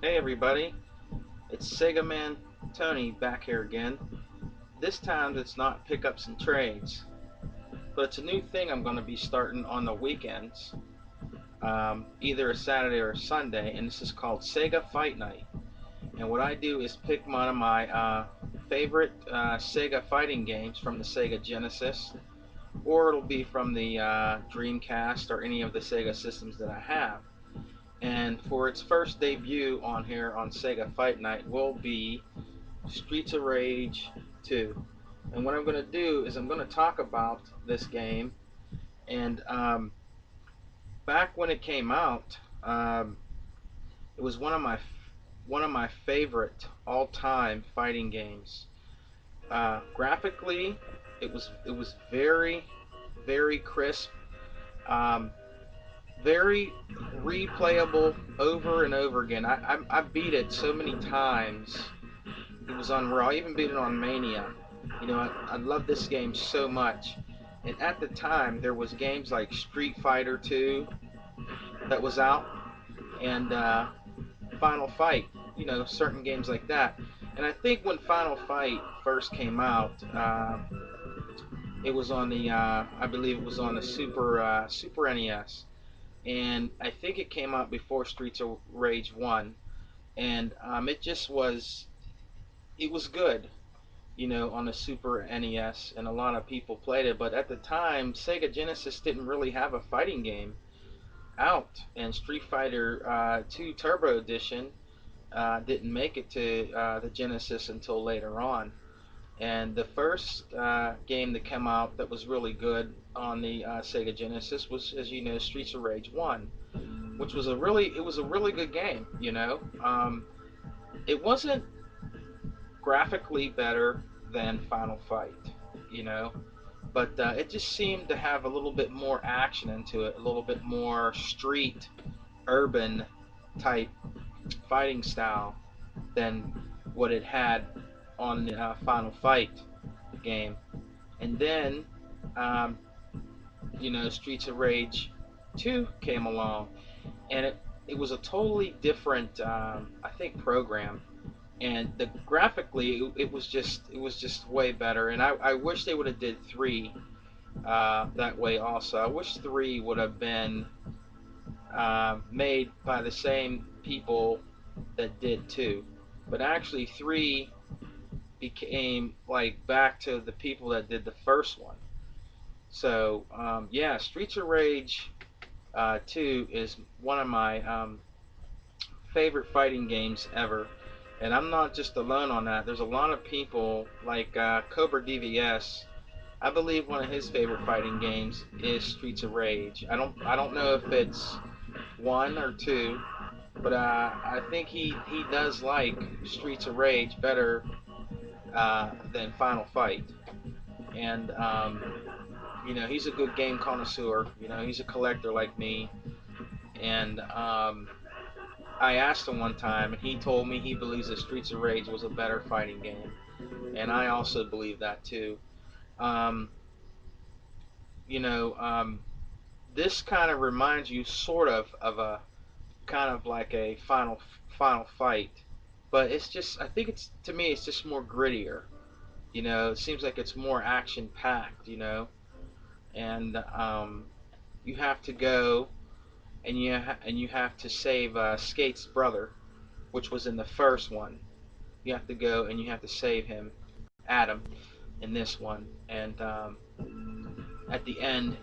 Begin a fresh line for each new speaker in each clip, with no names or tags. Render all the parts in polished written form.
Hey everybody, it's Sega Man Tony back here again. This time it's not pickups and trades, but it's a new thing I'm going to be starting on the weekends, either a Saturday or a Sunday, and this is called Sega Fight Night. And what I do is pick one of my favorite Sega fighting games from the Sega Genesis, or it'll be from the Dreamcast or any of the Sega systems that I have. And for its first debut on here on Sega Fight Night will be Streets of Rage 2. And what I'm going to do is I'm going to talk about this game. And back when it came out, it was one of my favorite all-time fighting games. Graphically, it was very crisp, um, very replayable over and over again. I beat it so many times. It was on Raw. I even beat it on Mania. I love this game so much. And at the time, there was games like Street Fighter 2 that was out, and Final Fight. Certain games like that. And I think when Final Fight first came out, it was on I believe it was on the Super NES, and I think it came out before Streets of Rage 1, and it was good, on the Super NES, and a lot of people played it. But at the time, Sega Genesis didn't really have a fighting game out, and Street Fighter 2 Turbo Edition didn't make it to the Genesis until later on. And the first game that came out that was really good on the Sega Genesis was, as you know, Streets of Rage 1, which was a really good game. It wasn't graphically better than Final Fight, you know, but it just seemed to have a little bit more action into it, a little bit more street, urban type fighting style than what it had on the Final Fight game. And then, um, Streets of Rage 2 came along, and it was a totally different, I think, program. And graphically, it was just way better. And I wish they would have did 3 that way also. I wish 3 would have been made by the same people that did 2, but actually 3 became like back to the people that did the first one. So yeah, Streets of Rage 2 is one of my favorite fighting games ever. And I'm not just alone on that. There's a lot of people like Cobra DVS. I believe one of his favorite fighting games is Streets of Rage. I don't know if it's 1 or 2, but I think he does like Streets of Rage better than Final Fight. And he's a good game connoisseur. He's a collector like me. And I asked him one time, and he told me he believes that Streets of Rage was a better fighting game, and I also believe that too. Um, you know, um, this kind of reminds you sort of a kind of like a final fight, but it's just, I think it's, to me it's just more grittier. It seems like it's more action packed. And you have to go, and you have to save Skate's brother, which was in the first one. You have to go and you have to save him, Adam, in this one. And at the end,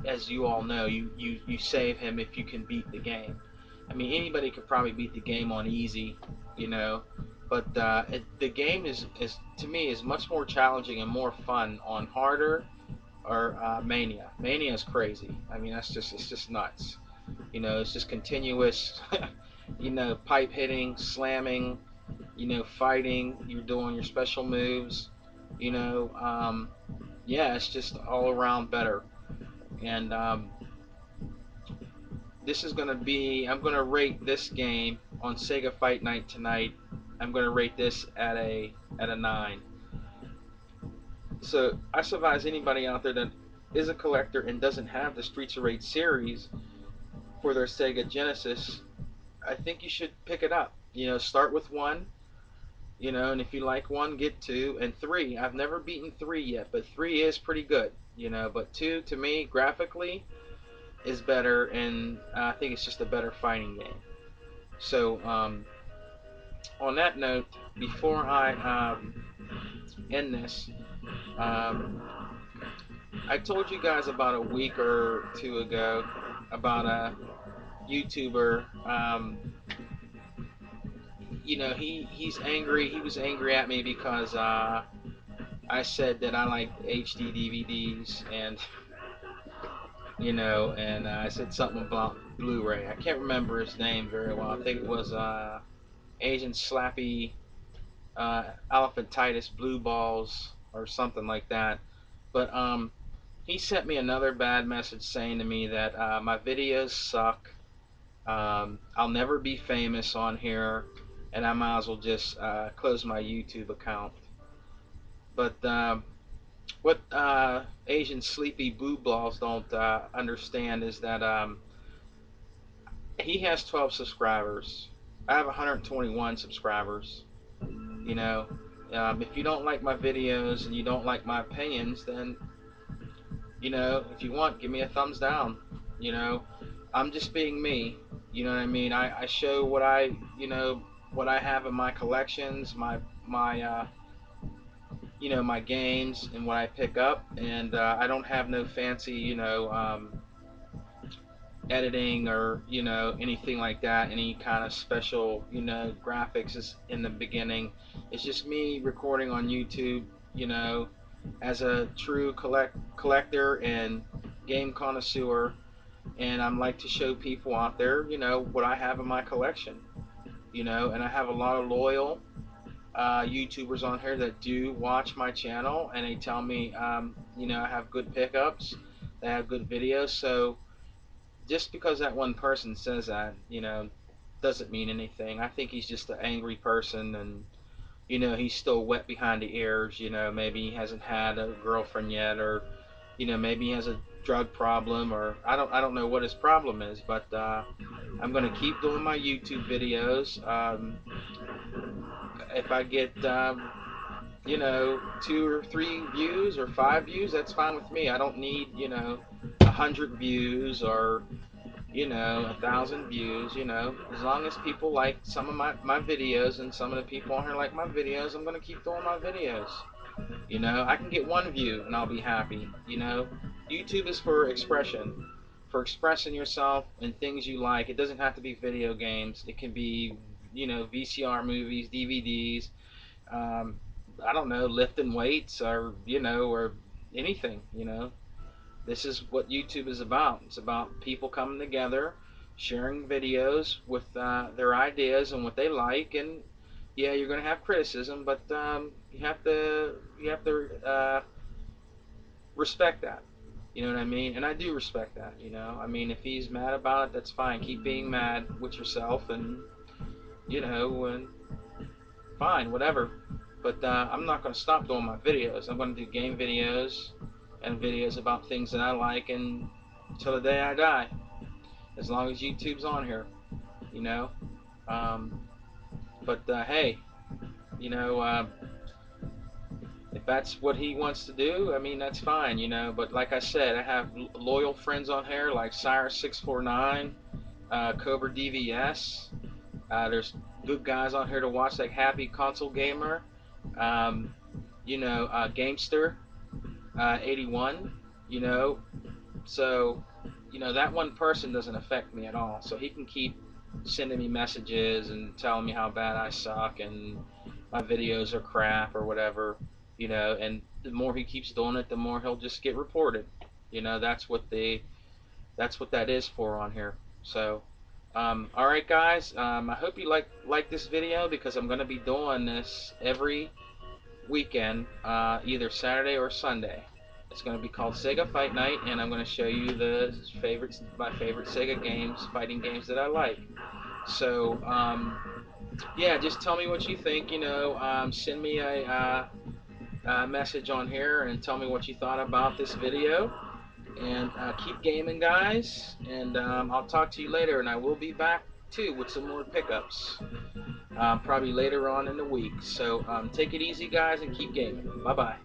as you all know, you save him if you can beat the game. I mean, anybody could probably beat the game on easy, you know, but the game is to me is much more challenging and more fun on harder or Mania. Mania is crazy. I mean, it's just nuts. It's just continuous, pipe hitting, slamming, fighting. You're doing your special moves. You know, um, yeah, it's just all around better. And this is gonna be. I'm gonna rate this game on Sega Fight Night tonight. I'm gonna rate this at a 9. So I advise anybody out there that is a collector and doesn't have the Streets of Rage series for their Sega Genesis I think you should pick it up. Start with one. And if you like one, get two and three. I've never beaten three yet, but three is pretty good. But two to me graphically is better, and I think it's just a better fighting game. So on that note, before I end this, um, I told you guys about a week or two ago about a YouTuber. He's angry. He was angry at me because I said that I like HD DVDs, and I said something about Blu-ray. I can't remember his name very well. I think it was Asian Slappy Elephantitis Blue Balls or something like that. But he sent me another bad message saying to me that my videos suck. I'll never be famous on here, and I might as well just close my YouTube account. But what Asian Sleepy Blue Balls don't understand is that he has 12 subscribers. I have 121 subscribers. You know, if you don't like my videos and you don't like my opinions, then if you want, give me a thumbs down. You know, I'm just being me. You know what I mean? I show what I have in my collections, my games and what I pick up, and I don't have no fancy, editing or anything like that, any kind of special graphics is in the beginning. It's just me recording on YouTube, you know as a true collector and game connoisseur, and I'm like to show people out there what I have in my collection. And I have a lot of loyal YouTubers on here that do watch my channel, and they tell me I have good pickups, they have good videos. So just because that one person says that, doesn't mean anything. I think he's just an angry person, and he's still wet behind the ears. Maybe he hasn't had a girlfriend yet, or maybe he has a drug problem, or I don't know what his problem is. But I'm gonna keep doing my YouTube videos. If I get 2 or 3 views or 5 views, that's fine with me. I don't need 100 views or 1,000 views. As long as people like some of my videos, and some of the people on here like my videos, I'm gonna keep doing my videos. I can get 1 view and I'll be happy. YouTube is for expression, for expressing yourself and things you like. It doesn't have to be video games. It can be VCR movies, DVDs, um, I don't know, lifting weights, or anything. This is what YouTube is about. It's about people coming together, sharing videos with their ideas and what they like. And yeah, you're gonna have criticism, but you have to respect that. You know what I mean? And I do respect that. I mean, if he's mad about it, that's fine. Keep being mad with yourself, and fine, whatever. But I'm not going to stop doing my videos. I'm going to do game videos and videos about things that I like, and until the day I die, as long as YouTube's on here, you know. Um, but hey, you know, uh, if that's what he wants to do, I mean, that's fine. But like I said, I have loyal friends on here like Sire649, Cobra DVS. There's good guys on here to watch like Happy Console Gamer, um, Gamester 81. You know, so that one person doesn't affect me at all. So he can keep sending me messages and telling me how bad I suck and my videos are crap or whatever. And the more he keeps doing it, the more he'll just get reported. That's what that is for on here. So all right, guys. I hope you like this video, because I'm gonna be doing this every weekend, either Saturday or Sunday. It's going to be called Sega Fight Night, and I'm going to show you my favorite Sega games, fighting games that I like. So, yeah, just tell me what you think. Send me a message on here and tell me what you thought about this video. And keep gaming, guys. And I'll talk to you later, and I will be back too with some more pickups, probably later on in the week. So take it easy, guys, and keep gaming. Bye bye.